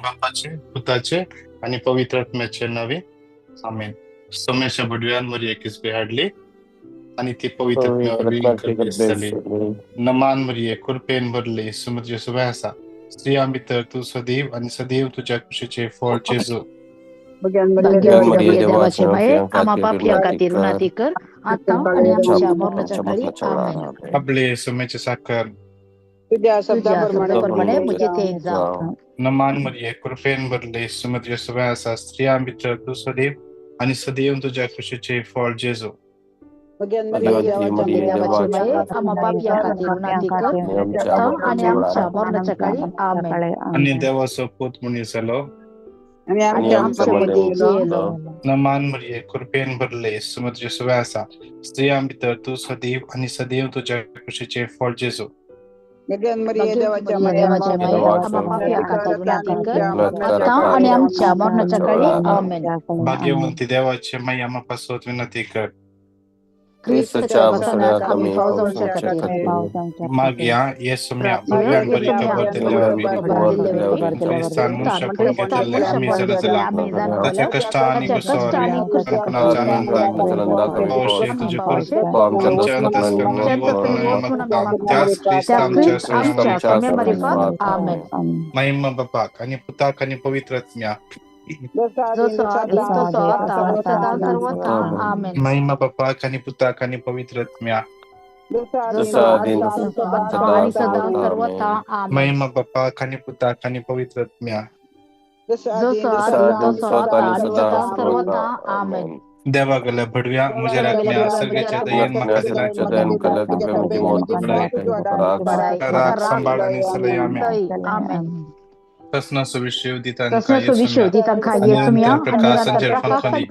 बापाचे, पुताचे आणि पवित्र आत्म्याचे नावे आमेन. सोम्याच्या बडव्यांवर एकीच बेहाडली आणि ती पवित्र आत्म्यावर गरजेस्तले नमान मरिये कृपेन भरले समुद्र सुवासा स्त्री आंबितर तू सदैव आणि सदैव तुझ्या खुशीचे फळ जेजू. भाग्यवती देवाचे माये आम्हा पापियांखातीर विनंती कर आता आणि आमच्या मरणाच्या काळी आमेन. आपले सोम्याचे साखर तुझ्या शब्दाप्रमाणे म्हणजे ते एक जाव. नमान मरिये कृपेन भरले समुद्र सुवासा स्त्री आंबितर तू सदैव आणि सदैव तुझ्या खुशीचे फळ जेजू. भाग्यवती देवाचे माये आम्हा पापियांखातीर विनंती कर आता आणि आमच्या मरणाच्या काळी आमेन. आणि देवाचा पोत मुनी झालो आणि आमच्यामध्ये जियेलो. नमान मरिये कृपेन भरले समुद्र सुवासा स्त्री आंबितर तू सदैव आणि सदैव तुझ्या खुशीचे फळ जेजू. भाग्यवती देवाचे माये आम्हा पापियांखातीर विनंती कर आता आणि आमच्या मरणाच्या काळी आमेन. भाग्यवंती देवाचे माई आम्हापासून विनंती कर. ख्रिस्ताच्या वचनात आम्ही पाव जाऊ शकत माग्या येसुम्या भगव्यांवरी कबर दिल्यावर ख्रिस्तान मनुष्यापण घेतलेले आम्ही जलजला त्याच्या कष्ट आणि कुसवारी कुणाचा आनंद पावशे तुझे कृप आमच्या अंतस्करणावर त्याच ख्रिस्त आमच्या सोयीमार्फत महिमा बापाक आणि पुताक आणि पवित्र आत्म्या महिमा बापाक आणि पुताक आणि पवित्र आत्म्या महिमा बापाक आणि पुताक आणि पवित्र आत्म्या देवा गला भडव्या मुझे रखम्या सर्गेच्या दयन राग संभाळ आणि सलय आमेन. कसना सुविशेव दितांका येसुम्या प्रकाश संजर फंखली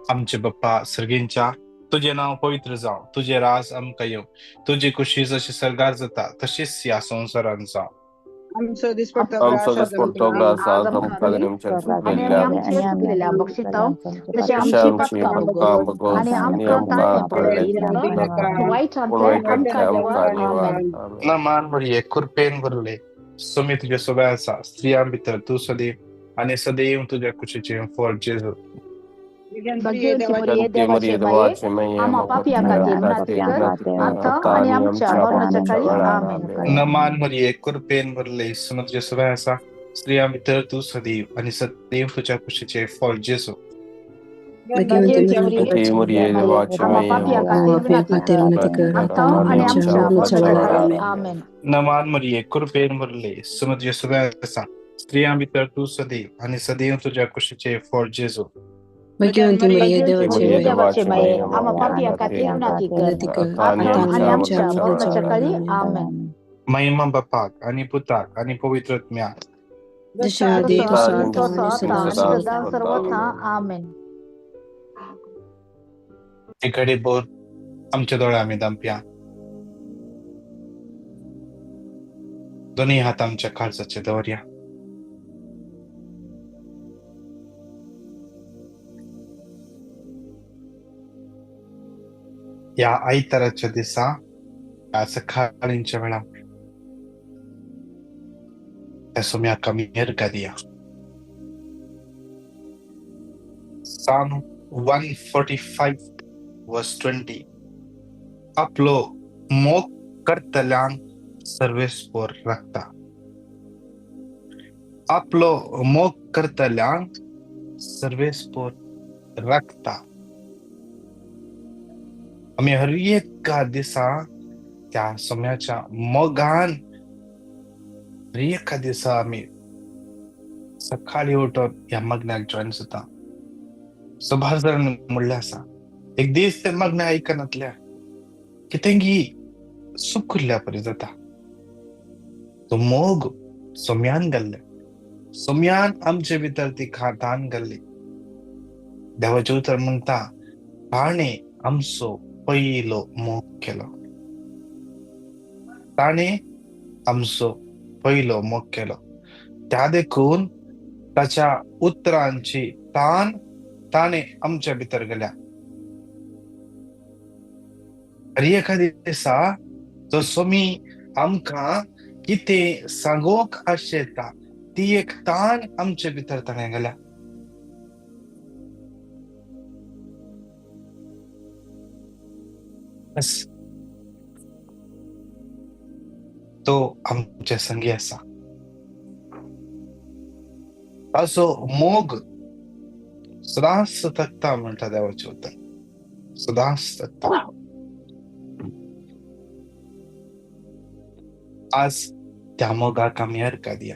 आमचे बाप्पा सर्गींच्या तुझे नाव पवित्र जाव, तुझे राज आमका येव, तुझी कुशी जशी सरगार जाता तशीच या संसारान जाव. नमान मरिये कृपेन भरले सुमी तुझ्या सोबयाचा स्त्रियांभितर तू सदैव आणि सदैव तुझ्या कुशीचे फळ जेजू. भाग्यवती मरिये देवाचे माये आम्हा पापियांखातीर विनंती कर आता आणि आमच्या मरणाच्या काळी आमेन. नमान मरिये कृपेन भरले सुमी तुझ्या सोबयाचा स्त्रियांभितर तू सदैव आणि सदैव तुझ्या कुशीचे फळ जेजू. भाग्यवती मरिये देवाचे माये आम्हा पापियांखातीर विनंती कर आता आणि आमच्या मरणाच्या काळी आमेन. नमान मरिये कृपेन भरले सुमी तुझ्या सोबयाचा स्त्रियांभितर तू सदैव आणि सदैव तुझ्या कुशीचे फळ जेजू. भाग्यवती मरिये देवाचे माये आम्हा पापियांखातीर विनंती कर आता आणि आमच्या मरणाच्या काळी आमेन. महिमा बापाक आणि पुताक आणि पवित्र आत्म्या आमेन. एकडे बोर आमच्या डोळ्या आम्ही दांप्या दोन्ही हात आमच्या काळजाचे दवर्या. या आईतराच्या दिसा या सकाळींच्या वेळा त्या सोम्या कमी दिया Psalm 145 verse 20 आपलो मोग करतल्यांक सर्वेस्पोर राखता. आपलो मोग करतल्यांक सर्वेस्पोर राखता. आम्ही हर एका दिसा त्या सोम्याच्या मोगान हर एका दिसा आम्ही सकाळी उठून या मग्नाक जॉईन जाता. सभासदारान म्हणले असा एक दीस ते मग्न ऐकनातल्या की तेंगी सुखुरल्या परी जाता. तो मोग सोम्यान घाल्ले, सोम्यान आमचे भितर ती खातान घाल्ली. देवाचे उतर म्हणता ताणे आमचो पहिलो मोग केलो. ताणे आमचो पहिलो मोग केलो. त्या देखून त्याच्या उतरांची ताणे आमच्या भितर गेल्या. अरे एखादी दिसा तो सोमी आमका किती सांगोक आशेता ती एक ताण आमचे भितर ताणें गेल्या. बस तो आमचे संगी आसा. ताचो मोग सदांच तकता म्हणटा देवाचें उतर. सदांच तकता. आज त्या मोगाक आमी अर्थ दिया.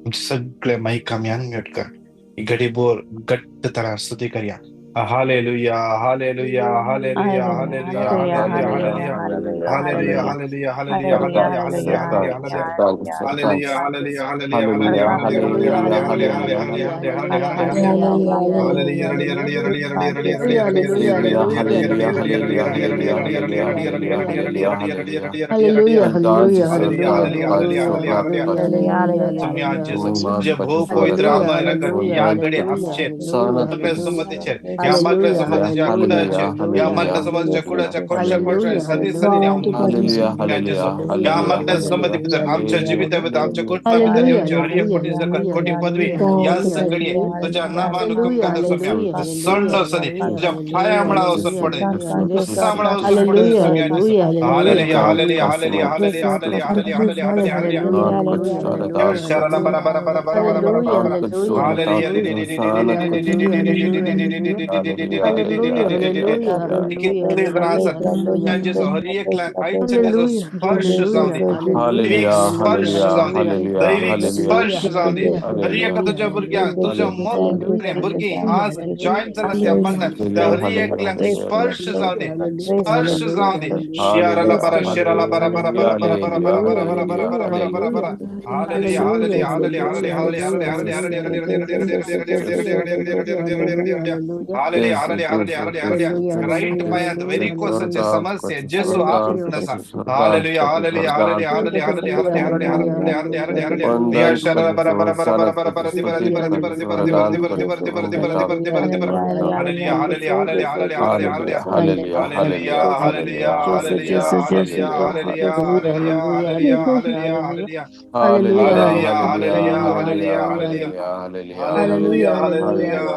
आमचे सगळे माईक आमी अनम्यूट कर. घडीभर घट्ट तरान स्तुती करया. Hallelujah, hallelujah, hallelujah, hallelujah, hallelujah, hallelujah. Hallelujah, hallelujah, hallelujah, hallelujah, hallelujah, hallelujah, hallelujah, hallelujah, hallelujah, hallelujah, hallelujah, पवित्र याकडे आमचे मागल्या संमतीचे या मागल्या संमतीच्या कुडाचे या मागल्या संमतीच्या कुडाच्या कोणच्या सदी सदी या मागण्या संमती भितर आमच्या जिविताभितर आमच्या कुटुंबा भितर येवचे हर एक कोटी सकत कोटी पदवी या सगळी तुझ्या नामान हुकूम करता सोम्या सण सदी तुझ्या पाया म्हणा वचून पडे उत्साह म्हणा वचून पडे सोम्याचे हालेलुया hallelujah hallelujah hallelujah hallelujah hallelujah hallelujah हालेलुया शरणा बरा बरा बरा बरा बरा बरा बरा हालेलुया किती जण असतात त्यांचे हर एक आईच्या त्याचा स्पर्श जाऊ दे. दैविक स्पर्श जाऊ दे. दैविक स्पर्श जाऊ दे. हर एका तुझ्या भुरग्यांक तुझ्या मोठे भुरगी आज जॉईन झाला त्या मागण्या त्या हर एकल्यांक स्पर्श जाऊ दे. स्पर्श जाऊ दे. शिराला बरा शिराला बरा बरा बरा बरा बरा बरा बरा बरा बरा बरा बरा बरा बरा hallelujah hallelujah hallelujah hallelujah hallelujah hallelujah hallelujah hallelujah hallelujah right पायात व्हेरिकोसचे समस्या जेसू आपण असा hallelujah hallelujah hallelujah hallelujah hallelujah hallelujah hallelujah hallelujah hallelujah या शरणा बरा बरा बरा बरा बरा बरा दी बरा दी बरा दी बरा दी बरा दी बरा दी बरा दी बरा दी बरा दी बरा दी बरा दी बरा hallelujah hallelujah hallelujah hallelujah hallelujah hallelujah hallelujah hallelujah hallelujah hallelujah hallelujah hallelujah hallelujah hallelujah Hallelujah, hallelujah, hallelujah, hallelujah, hallelujah,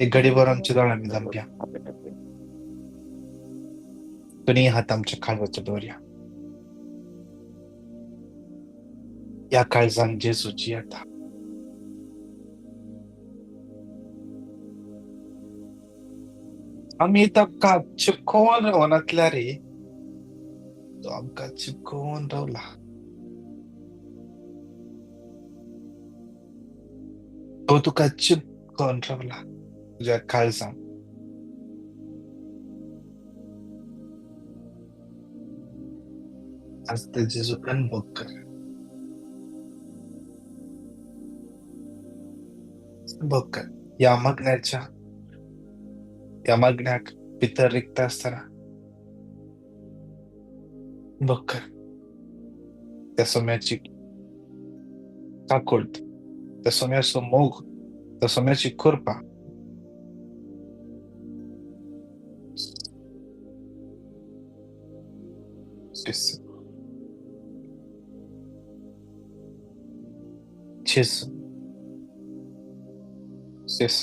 एक घडीभर आमच्या दोळ्यांनी जमल्या दोन्ही हात आमच्या खालवरच्या दोऱ्या या काळजान जेसूची येता आम्ही ताका चिपकोवन रावनातल्या रे तो आमकां चिपकोवन रावला तो तुका चिपकोवन रावला तुझ्या काळजान आज ते जेजू अनुभव कर बघ या मागण्याक भितर रिक्त असताना बघ त्या सोम्याची काकुळत त्या सोम्याचो मोग त्या सोम्याची खुरपा Jesus. Yes.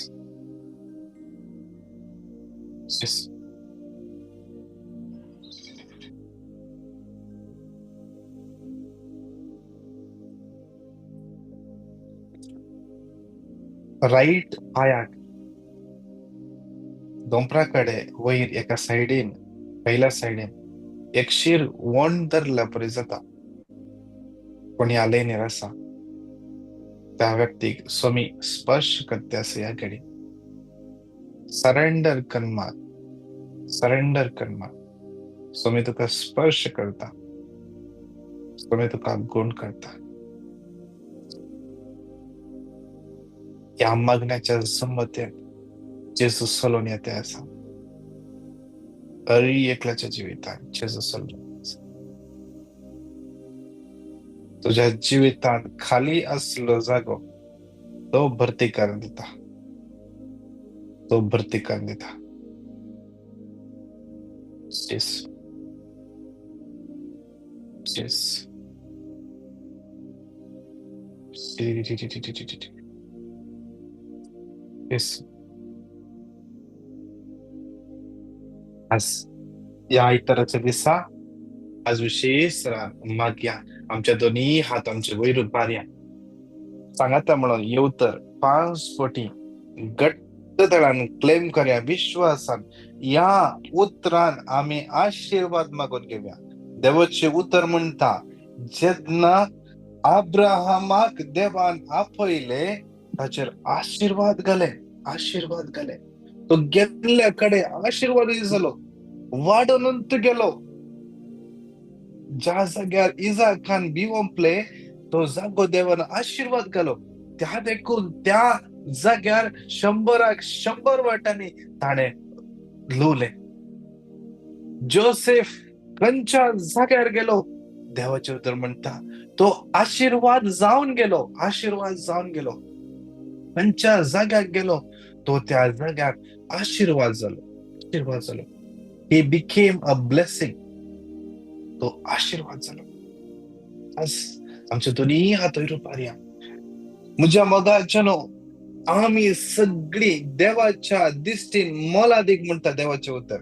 Yes. राईट पायाक दोंपराकडे वयर एका सायडीन पहिल्या सायडीन एक शीर वोंड धरल्या परी जाता कोणी आलेनीर आसा त्या व्यक्तीक सोमी स्पर्श करते असे या घडी सरेंडर कर मार सोमी तुका स्पर्श करता सोमी तुका गुण करता या मागण्याच्या संमतेन जेजू सलोन येते असा हरी एकल्याच्या जिवितान जेजू सलोन तुझ्या जिवितांत खाली असलो जागो तो भरती करून दिता. तो भरती करून दिता. Yes. Yes. Yes. आज या इतराच्या दिसा आज विशेष मागया आमच्या दोन्ही हात आमचे वयर पारया सांगाता म्हणून येऊ तर 5 पटी घट्ट तळान क्लेम करया विश्वासान या उतरान आम्ही आशीर्वाद मागून घेऊया. देवाचे उतर म्हणता जेन्ना अब्राहमाक देवान आपयले ताचेर आशीर्वाद घाले. आशीर्वाद घाले. तो गेल्ल्याकडे आशीर्वाद झालो. वाढूनंत गेलो. ज्या जाग्यार इजाकान बिवंपले तो जागो देवान आशीर्वाद घालो. त्या देखून त्या जाग्यार 100 वाटांनी ताणे लुवले. जोसेफ खंयच्या जाग्यार गेलो देवाचे उतर म्हणता तो आशीर्वाद जाऊन गेलो. आशीर्वाद जाऊन गेलो. खंयच्या जाग्यार गेलो तो त्या जाग्यार आशीर्वाद झालो. आशीर्वाद झालो. He became a blessing. तो आशीर्वाद झालो. आज आमच्या दोन्ही हात वयर पारया. म्हज्या मोगाच्यानो आम्ही सगळी देवाच्या दिश्टीन मोलादीक म्हणता देवाचे उतर.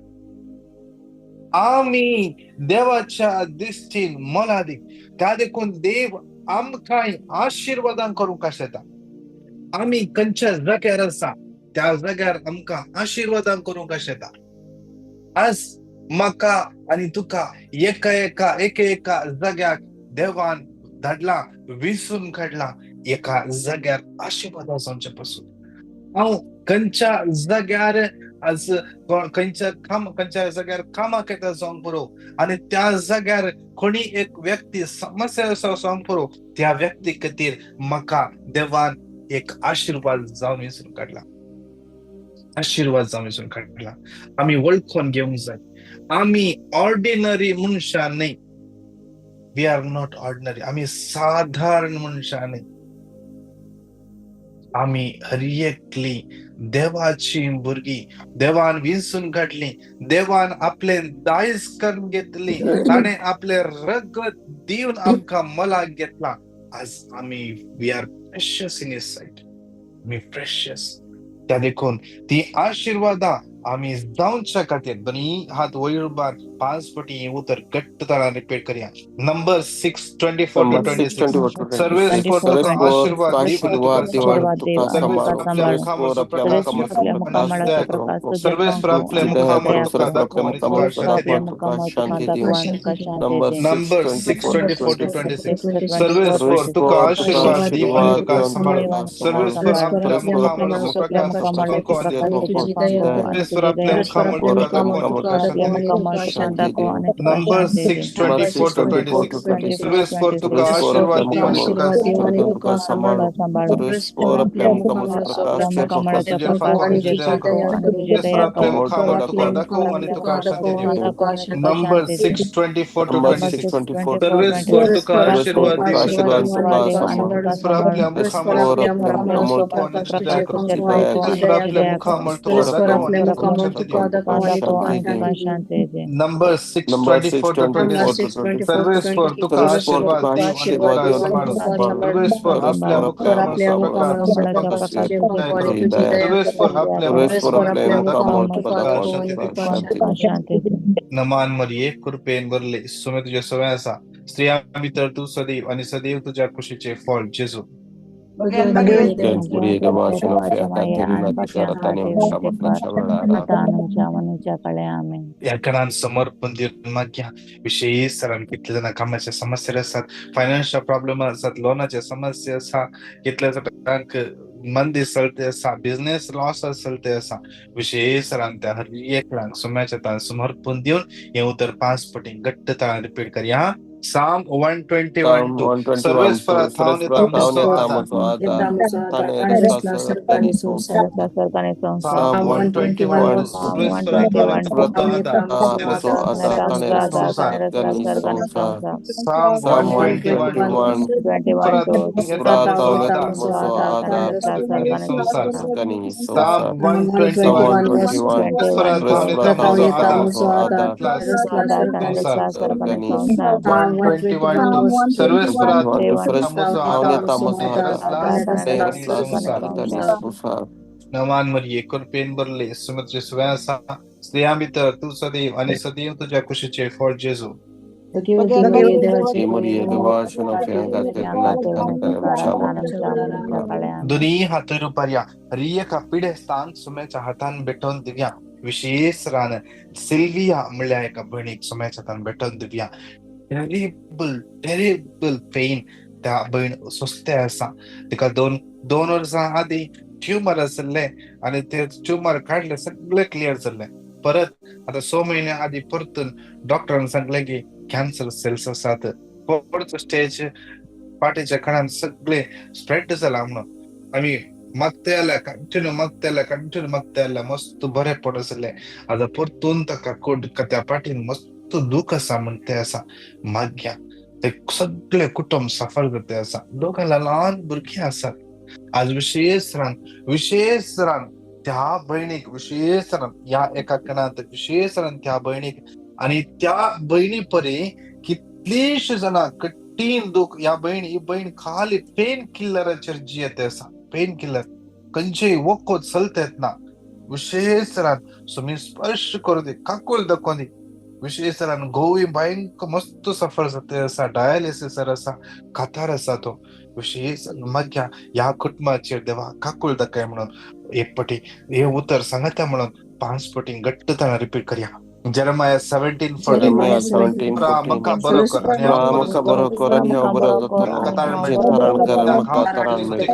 आम्ही देवाच्या दिश्टीन मोलादीक. त्या देखून देव आमकां आशीर्वादां करूंक आशेता. आम्ही खंयच्या जाग्यार आसा त्या जाग्यार आमकां आशीर्वादां करूंक आशेता. आज म्हाका आनी तुका एका जाग्याक देवान धाडला, विसून काडला एका जाग्यार आशीर्वाद जावचे पासून. हांव खंयच्या जाग्यार आज खंयच्या जाग्यार कामाक येता जावंक पुरो आनी त्या जाग्यार कोणी एक व्यक्ती समस्या आसा जावंक पुरो त्या व्यक्ती खातीर म्हाका देवान एक आशीर्वाद जावन विसून काडला. आशीर्वाद जावन विसून काडला. आम्ही वळखून घेवंक जाय. आम्ही ऑर्डिनरी मनशां न्हय. We are not ordinary. आम्ही साधारण मनशां न्हय. आम्ही हर एकली देवाची भुरगी. देवान विंसून काडली. देवान आपले दायज करून घेतली. ताणे आपले रगत दिवन आमकां मोलाक घेतला. आज आम्ही we are precious in his sight. आम्ही प्रेशियस. त्या देखून ती आशीर्वादा आम्ही जाऊनच्या खातीर दोन्ही हात वयर बार 5 पटी उतर घट्ट तळान रिपीट करया. नंबर 6:24-26 सर्वेस फॉर तुका आशीर्वाद दिवं. सर्वेस फॉर आपले मुखामळ तुका दाखव आणि तुका शांती दिवं. नंबर 6:24-26 सर्वेस फॉर तुका आशीर्वाद दिवं आणि तुका सांभाळू. सर्वेस फॉर आपल्या मुखामळ मुखाका दाखव आणि नंबर 6:24-26 सर्वेस फॉर तुका आशीर्वाद दिवं आणि तुका सांभाळू. सर्वेस फॉर आपल्या मुखामळ दाखव आणि तुका शांती दिवं. नंबर 6:24-26 सर्वेस फॉर तुका आशीर्वाद दिवं आणि तुका आपल्या मुखामळ नंबर 6:24-26 सर्वेस फॉर तुका आशीर्वाद दिवं आणि तुका सांभाळू. सर्वेस फॉर आपल्या मुखामळ सर्वेस फॉर आपल्या नमान मरिये कृपेन भरले सुमे तुझ्या सवय आसा. स्त्रिया भितर तू सदैव आणि सदैव तुझ्या कुशीचे फळ जेजू. या कणान समर्पण दिवन मागया. विशेष सरान कितले जाणां कामाच्या समस्या आसात, फायनान्शियल प्रॉब्लेम आसात, लोनाचे समस्या आसा, कितले जाणांक मंदी चलते आसा, बिझनेस लॉस चलते आसा. विशेष सरान त्या हर एकल्यांक सुम्याच्या तान समर्पण दिवन हे उतर 5 पटी घट्ट तळान रिपीट करया. Psalm 121 Psalm 2. 121 सर्वेस2. para Seres taune para tamuso taune ada. tamuso ada. Tane reslasar tani sonsa. Psalm 121 2. सर्वेस para taune tamuso ada. Tamuso ada. Tane Sonsa. reslasar tani sonsa. Psalm Psalm 121 2. 121 Para Pra tamuso taune ada. tamuso ada. Sonsa. Tani Psalm sonsa. 121 Psalm 2. 121 Seres para Seres taune para tamuso taune ada. tamuso ada. Sonsa. Tani 121 2. Serves para 121 Seres tamuso taune ada. tamuso ada. Reslas Tane tani reslasar sonsa. tani sonsa. नमान मरिये कृपेन बरले सुमित्र स्वयंसा स्त्रियामित तू सदैव आणि सदैव तुझ्या कुशीचे फळ जेजू Timuri devașă fianga terminat care ceamă. दुनी हातरू पर्या रिय का पिढे स्थान सुमेच्या हातान भेटून दिव्या विशेष रान सिल्विया मिळ्या एका बहिणीक सुमेच्या हातान भेटून दिव्या टेरिबल पेन त्या बहीण स्वस्त असा तिका दोन वर्सां आधी ट्युमर असले आणि ते ट्युमर काढले सगळे क्लिअर झाले परत आता 6 महिन्या आधी परतून डॉक्टरांनी सांगले की कॅन्सर सेल्स असतात पुढचं स्टेज पाठीच्या कणान सगळे स्प्रेड झाला म्हणून आम्ही कंटिन्यू मगत्याला मस्त बरे पडसले आता परतून तका कोड त्या पाठीन मस्त दुःख असा म्हणते असा माग्या ते सगळे कुटुंब सफर करते असा दोघांना लहान बुरखी असतात आज विशेष रान त्या बहिणीक विशेष रान या एका कणात विशेष रान त्या बहिणीक आणि त्या बहिणी परी कितलीश जना कठीण दुःख या बहीण खाली पेन किल्लरचेर जियते असा पेन किल्लर खंयचे वखद चलतात ना विशेष रान सुमी स्पर्श करू दे काकूल दाखोवन दी विशेष रान गोवी भयंकर मस्त सफर जाते असा डायलिसिस असा कातार असा तो विशेष मग या कुटुंबाचेर देवा काकूल दाखय म्हणून एक पटी हे उतर सांगता म्हणून 5 पटी घट्टपणे रिपीट करूया Jeremiah 17:14 Jeremiah 17:14 मका बरो कर आणि हा बरो Maka baro koran hiya baro zatalo. Jetaran karan maka taran करता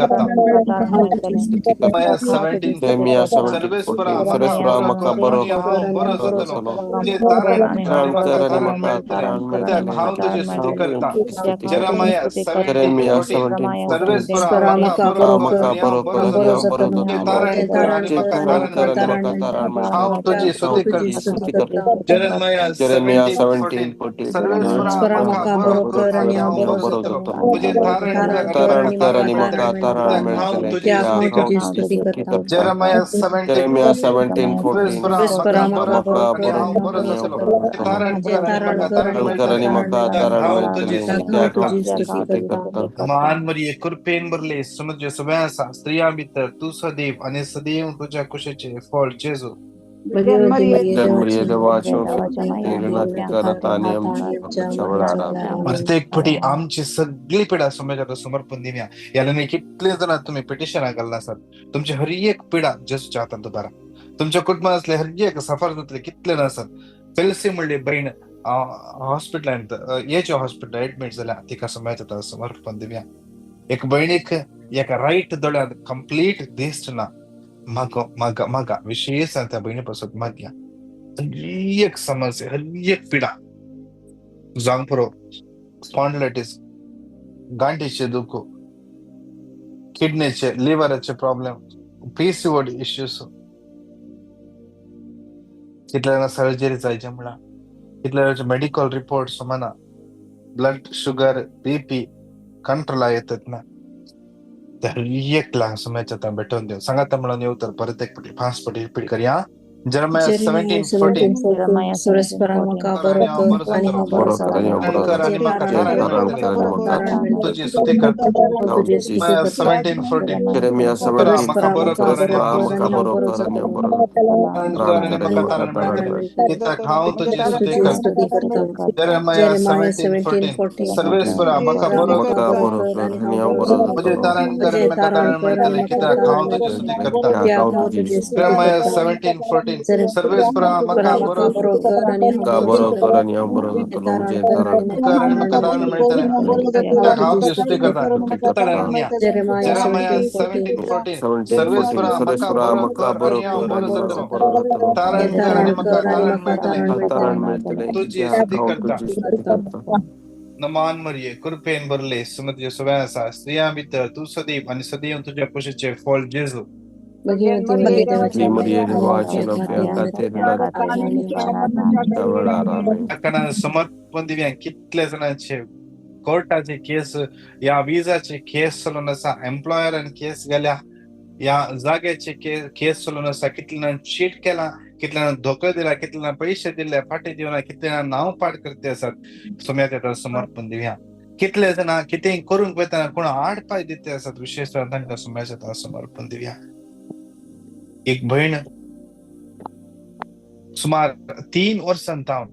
Stiti Jeremiah karta. 17:14 Jeremiah Sarves 17:14 परा Seres मका pra बरो maka कर baro आणि हा बरो zatalo. जे तारण Taran karani maka मिळतले taran त्या मिळतले. घाव तुझे स्तुती करता Stiti karta. Jeremiah Jeremiah 17:14 Sarves 17:14 परा मका बरो कर Maka आणि हा baro बरो koran hiya baro जे zatalo. तारण कर आणि मका Jetaran तारण karani मिळतले maka taran घाव मिळतले. तुझी Gav स्तुती tuji करता stuti karta. Jeremiah Jeremiah 17:14 17:14 Sarves परा मका बरो कर आणि हा hiya बरो baro zatalo zatalo. तुझे तारण कर आणि Taran मका तारण karani maka मिळतले taran त्या घाव मिळतले. तुझी Ya स्तुती gav करता tuji stuti karta. Jeremiah Jeremiah 17:14 Sarves 17:14 परा मका बरो कर Maka आणि हा boro बरो niya zatalo boro ते zatalo. तारण कर आणि मका तारण Taran मिळतले karani maka त्या taran घाव तुझी मिळतले. स्तुती Ya करता gav tuji stuti karta. मान मरिये कृपेन बरले समुद्र सभ्यांसा स्त्रिया मित्र तू सदैव आणि सदैव तुझ्या कुशीचे फळ जेजू Dan Maria devacho rinati karatani amcha Wadara. प्रत्येक पटी आमची सगळी पिढा समाजाला समर्पण देण्या याला नाही कितले जण तुम्ही पिटिशन घालला असतात तुमची हर एक पिढा जेसूच्या हातात उभारा तुमच्या कुटुंबात असले हर एक सफर जातले कितले नसतात फेल्सी म्हणले बहीण हॉस्पिटलांत याच्या हॉस्पिटल ऍडमिट झाल्या तिका समाजात समर्पण देऊया एक बहिणीक एका राईट दोळ्यात कंप्लीट दिसत ना मागा विशेष त्या बहिणीपासून माग्या हर एक समस्या हर एक पिढा जांगपुरो स्पॉन्डिलायटिस गांठीचे दुःख किडनीचे लिव्हरचे प्रॉब्लेम पीसीओडी इश्यूज कितल्याना सर्जरी जायचे म्हणा कितल्याचे मेडिकल रिपोर्ट म्हणा ब्लड शुगर बीपी कंट्रोल येतात ना त्या एक लहान समयाच्या भेटून देऊ सांगा म्हणून येऊ तर परत एक पटी 5 पटी रिपीट करूया Jeremiah 17:14 Boro karani boro तुझी स्तुती करता gav tuji Jeremiah stuti karta. 17:14 Jeremiah परा 17 मका बरो कर आणि हा maka boro karani boro taran karani maka taran मिळतले. किता खाऊ तुझी स्तुती करता Jeremiah 17:14 सर्वेस परा मका बरो Maka boro karani boro मुझे zatalo. तारण कर मका तारण मिळतले किता खाऊ तुझी स्तुती करता Ya gav tuji stuti Jeremiah karta. 17:14 Sarves परा मका बरो Maka boro karani boro zatalo. Uje taran कर आणि मका तारण मिळतले किता खाऊ तुझी स्तुती करता stuti karta. Jeremiah 17:14 सर्वेस 17:14 परा Suresh मका Pura बरो maka कर boro आणि हा बरो karani जातलो boro zatalo. तारण कर आणि मका तारण मिळतले Taran मिळतले. तुझी Ya स्तुती gav करता tuji stuti karta. नमान मरिये कृपेन भरले सुमती सगळ्या असा स्त्रिया भितर तू सदैव आणि सदैव तुझ्या कुशीचे फळ जेजू भगवती Maria देवाची Maria माता Devaci आपल्या Lope खाते Amen. कारण समर्पण दिव्या कितल्या जणांचे कोर्टाचे केस या विजाचे केस चालून असा एम्प्लॉयर आणि केस गेल्या या जाग्याचे केस चालून असा कितल्यानं चीट केला कितल्यानं धोका दिला कितल्यानं पैसे दिले फाटे देऊन कितल्यानं नाव पाठ करते असत सोम्यात येतात समर्पण दिव्या कितले जण किती करून पळताना कोणा आड पाय देते असत विशेषतः तांकां सोम्यात येतात समर्पण दिव्या एक बहीण सुमार 3 वर्षांतावन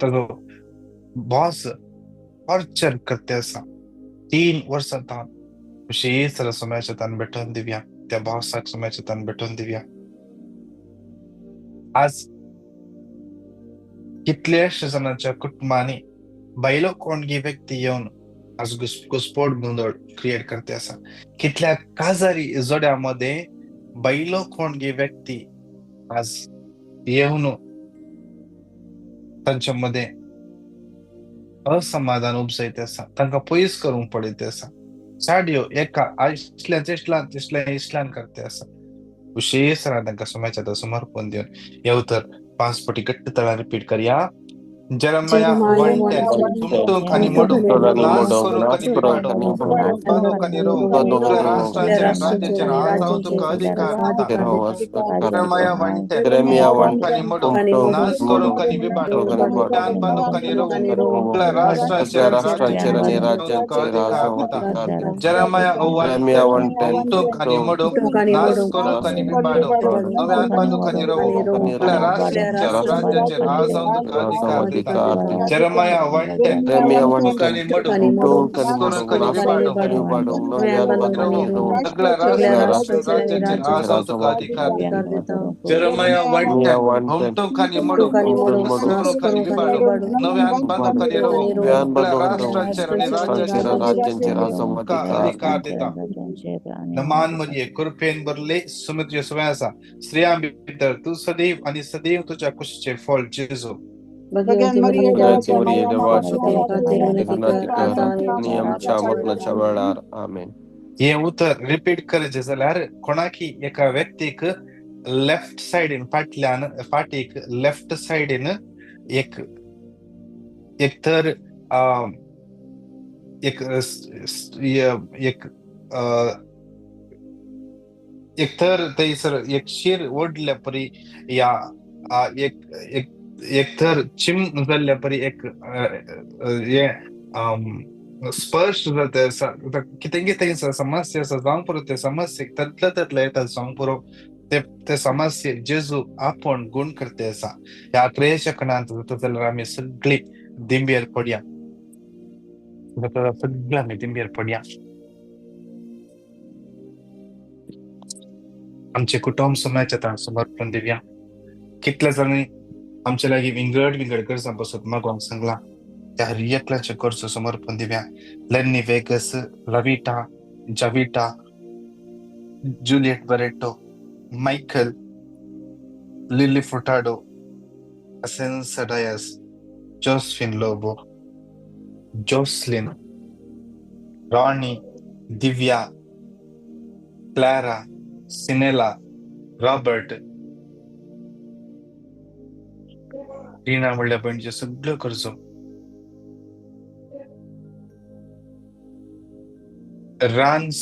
ताजो बॉस टॉर्चर करते असा 3 वर्षांतावन विशेष सोम्याच्या तान भेटून दिव्या त्या बॉसाक सोम्याच्या तान भेटून दिव्या आज कितल्याशा जणांच्या कुटुंबाने बैलो कोणगी व्यक्ती येऊन आज घुसपोट गोंधळ क्रिएट करते असा कितल्या काजारी जोड्यामध्ये बैलो कोणगी व्यक्ती आज येऊन त्यांच्यामध्ये असमाधान उपजयते असा तांकां पयस करूंक पडयते असा साडयो एका इश्लान करते असा विशेष तांकां सोम्याच्या समर्पण दिवन येवतर 5 पटी घट्ट तळा रिपीट करया जरमया 1:10 तुमटूक आणि मडूक नास करूंक आणि विभाडूक बांदूक आणि रोवूक आपल्या राष्ट्राचेर आणि राज्याचेर आज हांव तुका अधिकार दिता जरमया 1:10 तुमटूक आणि मडूक नास करूंक आणि विभाडूक ज्ञान बांदूक आणि रोवूक आपल्या राष्ट्राचेर आणि राज्याचेर आणि तुका अधिकार दिता जरमया 1:10 तुमटूक आणि मडूक नास करूंक आणि विभाडूक नव्यान बांदूक आणि रोवूक आपल्या राष्ट्राचेर आणि राज्याचेर आज हांव तुका अधिकार Jeremiah 1:10 तुमटूक आणि मडूक नास करूंक आणि विभाडूक सगळ्या राज्याचेर आज हांव तुका अधिकार दिता Jeremiah 1:10 तुमटूक आणि मडूक नास करूंक आणि विभाडूक नव्यान बांदूक आणि रोवूक आपल्या राष्ट्राचेर आणि राज्याचेर तुका अधिकार दिता नमान मरिये कृपेन भरले सुमित्र सगळ्या असा स्त्रियां भितर तू सदैव आणि सदैव तुझ्या कुशीचे फळ जेजू भगवती Maria Maria देवाची Devaci माता नियमच्या मरणाच्या वेळार आमेन. हे उत्तर रिपीट करायचे जाल्यार कोणाकी एका व्यक्तीक लेफ्ट साइडीन फाटीक लेफ्ट साइडीन एक तर एक तर थंयसर एक शीर ओडल्या परी या एक तर चिम जाल्ल्या परी एक स्पर्श जाता कितें समस्या आसा जावंक पुरो ते समस्येक ततले येता जावंक पुरो ते समस्ये जेजू आपण गुण करते असा ह्या क्रियेच्या कणांत जाता जाल्यार आमी सगळी दिंबेर पडया सगळी आमी दिंबेर पडया आमचे कुटुंब सोम्याच्या समर्पण दिवया कितल्या जाणांनी आमच्या लागीं विंगड गरजां पासून मागोवंक सांगला त्या हर एकल्याचे कर्ज समर्पण Divya Lenny Viegas Lavita Javita Juliet Barreto Michael Lily Furtado असेन्स Dias Josephine Lobo Jocelyn Ronnie Divya Clara सिनेला रॉबर्ट रीना म्हणल्या पणजे सगळं कर्ज रान्स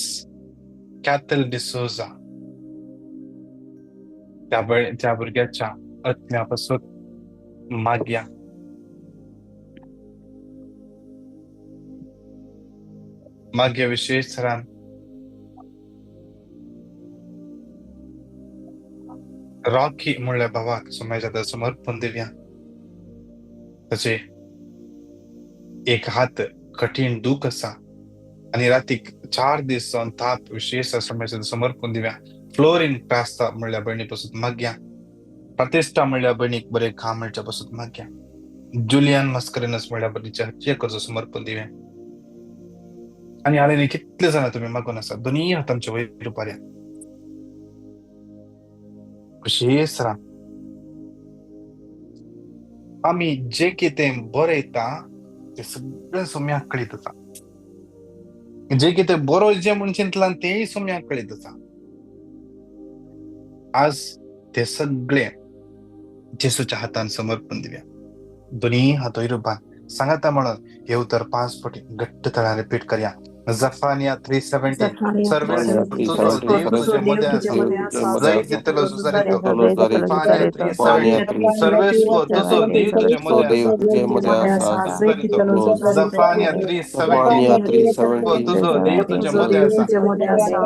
कॅथल डिसोजा त्या भुरग्याच्या आत्म्यापासून माग्या विशेष थरान रॉकी म्हणल्या भावाक सोम्याच्या समर्पण दिव्या त्याचे एक हात कठीण दुख असा आणि रातीक 4 दीस जावन ताप विशेष सोम्याच्या समर्पण दिव्या फ्लोरीन प्रास्ता म्हणल्या बहिणीपासून माग्या प्रतिष्ठा म्हणल्या बहिणीक बरे काम मेळच्या पासून माग्या जुलियन मस्करेनस म्हणल्या बहिणीच्या हत्ये कर्ज समर्पण दिव्या आणि आलेली कितले जण तुम्ही मागून असा दोन्ही हातांच्या वयर उपार्या विशेष रान आम्ही जे कितें बरें येता ते सगळें सोम्याक कळीत आसा. जे कितें बरो जे म्हूण चिंतलां तेय सोम्याक कळीत आसा. आज ते सगळे जेसूच्या हातान समर्पण दिवया. दोन्ही हात वयर बांद सांगाता म्हणून हे उतर 5 फावटी घट्ट तळ्यान रिपीट करया. जफानिया 3:17 सर्वेस्व तुझो देव तुझे मध्ये आसा जैत दितलो सुसारितो. जफानिया 3:17 सर्वेस्व तुझो देव तुझे मध्ये आसा सुसारितो. जफानिया 3:17 तुझो देव तुझे मध्ये आसा.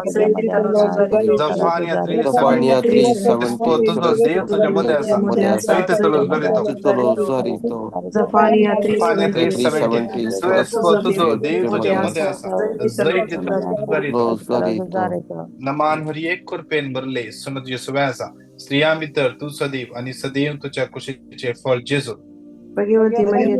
जफानिया 3:17 तुझो देव तुझे मध्ये आसा जैत दितलो सुसारितो. Zafania Zefania 3:17 3:17 सर्वेस्व तुझो देव तुझे मध्ये आसा जैत दितलो सुसारितो. नमान हरी एक कुरपेन भरले सुनत येसुवा आसा स्त्रिया भितर तू सदैव आणि सदैव तुझ्या कुशीचे फळ जेजू. Bhagavati Maria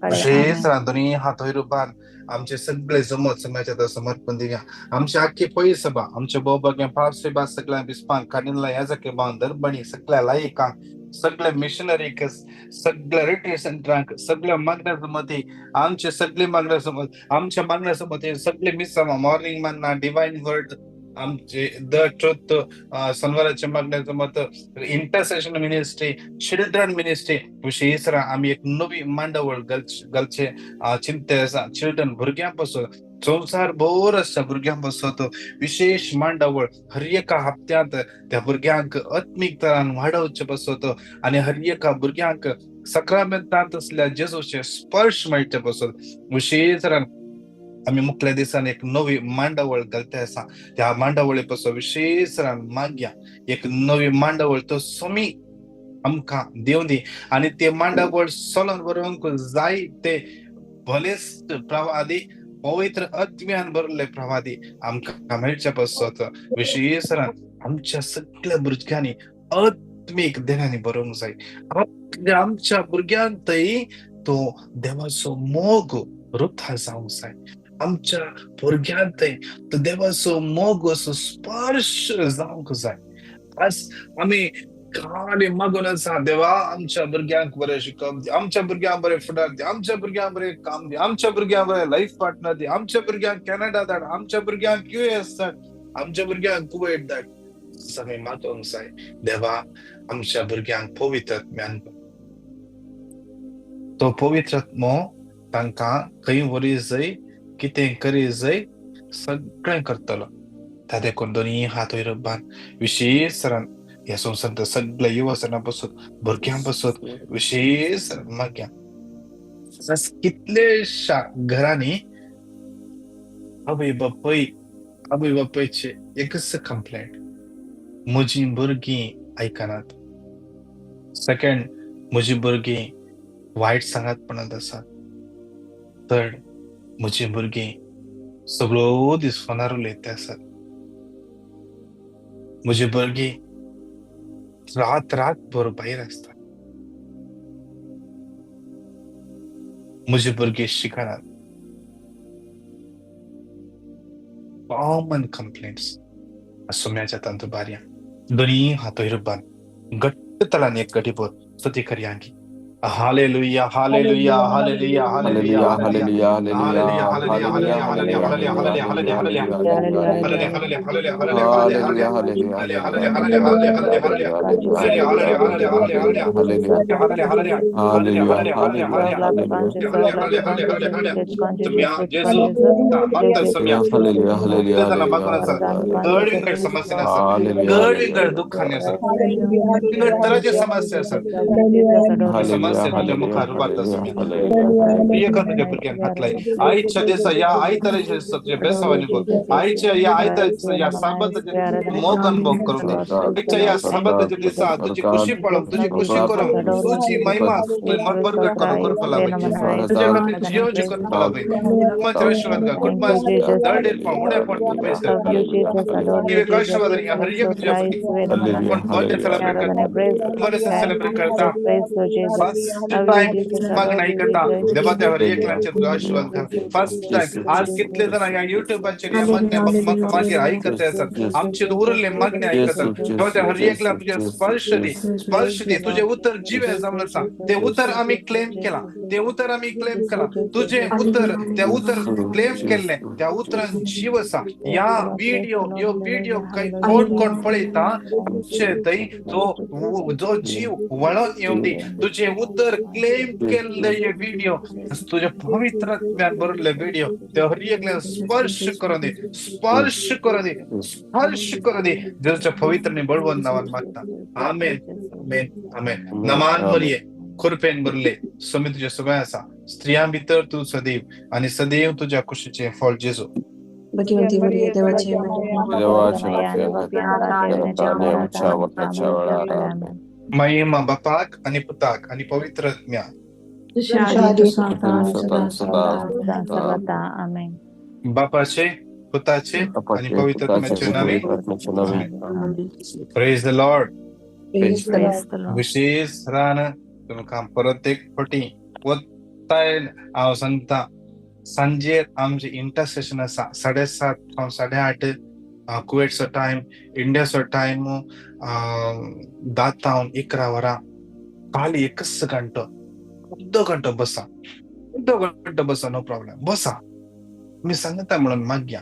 अशेच रांधुनी हात वयर बांद आमचे सगळे जमत समाजात समर्पण दिव्या. आमची आख्खी पै सभा आमच्या बोबाग्या पावसेबा सगळ्या बिस्पांक काडिनला याजके बांद दरबणी सगळ्या लायकांक सगळ्या मिशनरीक सगळ्या रिट्रीट सेंटरांक सगळ्या मागण्या मध्ये आमचे सगळे मागण्या समत आमच्या मागण्या समत सगळे miss morning Manna divine word आमचे द ट्रुथ सनवाराच्या मागण्या मत इंटरसेशन मिनिस्ट्री चिल्ड्रन मिनिस्ट्री विशेष आम्ही एक नवी मांडवळ गलचे चिंते आसा चिल्ड्रन भुरग्यांपासून संसार भर आसता भुरग्यांपासून विशेष मांडवळ हर एका हप्त्यांत त्या भुरग्यांक आत्मीक तरान वाडोवचे पासून आणि हर एका भुरग्यांक सक्रामेंतांत असल्या जेजूचे स्पर्श मेळचे पासून विशेष आम्ही मुखल्या दिसांनी एक नवी मांडवळ घालते आसा. त्या मांडवळे पासून विशेष माग्या एक नवी मांडवळ तो सोमी आमकां देव दी आणि ते मांडवळ सोलोन बरोवंक जाय ते भलेच प्रवादी पवित्र आत्म्यान भरले प्रवादी आमकां मेळचे पासून विशेष आमच्या सगळ्या भुरग्यांनी आत्मीक देवांनी बरोवंक जाय. आमच्या भुरग्यांतय तो देवाचो मोग रुथा जावंक जाय. आमच्या भुरग्यांत तो देवाचो मोग असो स्पर्श जावंक जाय. आज आम्ही खाली मागून आसा देवा आमच्या भुरग्यांक बरें शिकप दी आमच्या भुरग्यांक बरें फुडार दी आमच्या भुरग्यांक बरें काम दी आमच्या भुरग्यांक बरें लाईफ पार्टनर दी आमच्या भुरग्यांक कॅनडा धाड आमच्या भुरग्यांक US धाड आमच्या भुरग्यांक कुवेट धाड. आमी मागोवंक जाय देवा आमच्या भुरग्यांक पवित्र आत्म्यान तो पवित्र आत्मो तांकां खंय व्हरी जंय कितें करी जंय सगळें करतलो. त्या देखून दोन्ही हात वयर बांद विशेष ह्या संवसारांत सगळ्या युवसना पासून भुरग्यां पासून विशेष माग्या. कितलेशा घरांनी आवय बापयचे एकच कंप्लेंट म्हजी भुरगीं आयकनात. सेकंड म्हजी भुरगीं वायट सांगातपणांत आसात. थर्ड म्हजी भुरगीं सगळो दीस फोनार उलयता आसात. म्हजी भुरगीं रातभर भायर आसतात. म्हजी भुरगीं शिकनात. कॉमन कंप्लेंट्स सुम्याच्या तंतुबार्या दोन्ही हात वयर बांद घट्ट तळान एक गटीभर स्तुती करयांगी. हालेलुया hallelujah hallelujah hallelujah hallelujah hallelujah hallelujah हालेलुया दुःखाने असत समस्या असत तुझ्या मुखार घातलाय आईच्या दिसा या आई तऱ्हेचे बेसावानी आईच्या या आई या साबताचे मोग अनुभव करून दे. आईच्या या साबताच्या दिसा तुझी खुशी पळव तुझी खुशी करून तुझी महिमा प्रगट करून करपला तुझ्या खातीर जीव जी करपला कुटुंबाच्या विश्वास कुटुंबात दळडेल पण उड्या पडतो पैसे आशीर्वाद हर एक तुझ्या पण बर्थडे सेलिब्रेट करता टाइम मागणं ऐकता देवा त्या हर एकल्याचे तुझे आशीर्वाद घाल. फर्स्ट टाइम आज कितले जण या युट्यूबाचेर या मागण्या मागे ऐकत असतात. आमचे उरले मागणे ऐकतात तेव्हा त्या हर एकला तुझे स्पर्श दे तुझे उत्तर जीव जमलं ते उत्तर आम्ही क्लेम केला तुझे उत्तर त्या उत्तर क्लेम केले त्या उत्तरान जीव असा. या व्हिडिओ काही कोण पळयता आमचे थंय जो जीव वळून येऊन दी तुझे उत्तर क्लेम केले व्हिडिओ तुझ्या पवित्रात्म्यान भरले व्हिडिओ त्या हर एकला स्पर्श करू दे देवाच्या पवित्रने बळवून नावान मागता. आमेन. नमान मरिये कृपेन भरले स्वामी तुझ्या सगळ्या असा स्त्रियां भितर तू सदैव आणि सदैव तुझ्या कुशीचे फळ जेजू. भगवंती मरिये देवाची महिमा बापाक आणि पुताक आणि पवित्र आत्म्या बापाचे पुताचे आणि पवित्र आत्म्याचे नावे. Praise the Lord. विशेष रान तुमकां प्रत्येक फावटी वताय हांव सांगता सांजेर आमचे इंटरसेशन आसा 7:30 हांव 8:30 कुवेटचो टाइम इंडियाचो टाइम 10 हांव 11 वरां खाली एकच घंटो अर्धो घंटो बसा नो प्रॉब्लेम बसा. आम्ही सांगता म्हणून मागया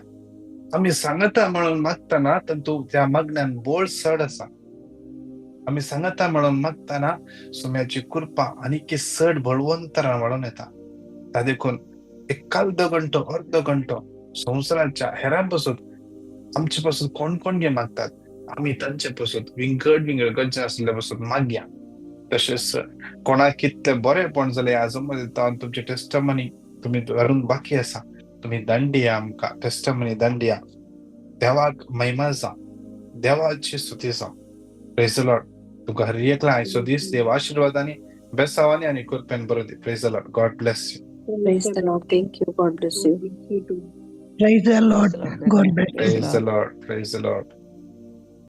आम्ही सांगता म्हणून मागताना तू त्या मागण्यान बोळ चड आसा. आम्ही सांगता म्हणून मागताना सोम्याची कृपा आणि की चड बळवंतरां वाढून येता. त्या देखून एक अर्धो घंटो संवसाराच्या हेरां पासून आमचे पासून कोण घे मागतात आम्ही तांचे पासून विंगड गज्जे आसले पासून मागया. तशेंच कोणाक कितले बरेपण जाले आजून तुमचे टेस्टमनी तुम्ही व्हरून बाकी आसा तुम्ही दंडिया आमकां टेस्टमनी दंडिया. देवाक महिमा जा देवाची स्तुती जा. Praise the Lord. तुका हर एकला आयचो दीस देव आशीर्वादांनी बेसावांनी आणि कृपेन बरो दी. Praise the Lord. God bless you. Praise the Lord. Thank you. God bless you. Praise the Lord. God bless you. Praise the Lord.